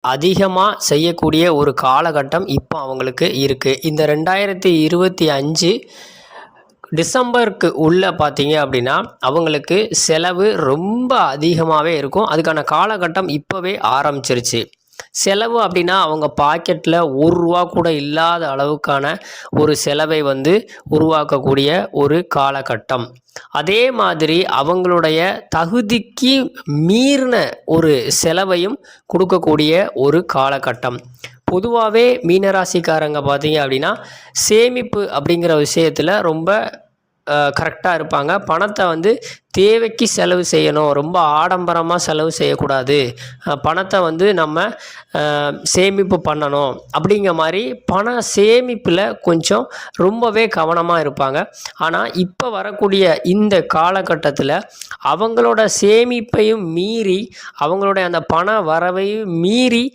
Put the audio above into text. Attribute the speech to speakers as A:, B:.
A: அதிகமாக செய்யக்கூடிய ஒரு காலகட்டம் இப்போ அவங்களுக்கு இருக்குது. இந்த 2025 டிசம்பருக்கு உள்ளே பார்த்தீங்க அப்படின்னா அவங்களுக்கு செலவு ரொம்ப அதிகமாகவே இருக்கும். அதுக்கான காலகட்டம் இப்போவே ஆரம்பிச்சிருச்சு. செலவு அப்படின்னா அவங்க பாக்கெட்டில் ரூ. 1 கூட இல்லாத அளவுக்கான ஒரு செலவை உருவாக்கக்கூடிய ஒரு காலகட்டம். அதே மாதிரி அவங்களுடைய தகுதிக்கு மீறின ஒரு செலவையும் கொடுக்கக்கூடிய ஒரு காலகட்டம். பொதுவாகவே மீனராசிக்காரங்க பார்த்தீங்க அப்படின்னா சேமிப்பு அப்படிங்கிற விஷயத்தில் ரொம்ப கரெக்டாக இருப்பாங்க. பணத்தை தேவைக்கு செலவு செய்யணும், ரொம்ப ஆடம்பரமாக செலவு செய்யக்கூடாது, பணத்தை நம்ம சேமிப்பு பண்ணணும் அப்படிங்கிற மாதிரி பண சேமிப்பில் கொஞ்சம் ரொம்பவே கவனமாக இருப்பாங்க. ஆனால் இப்போ வரக்கூடிய இந்த காலகட்டத்தில் அவங்களோட சேமிப்பையும் மீறி அவங்களுடைய அந்த பண வரவையும் மீறி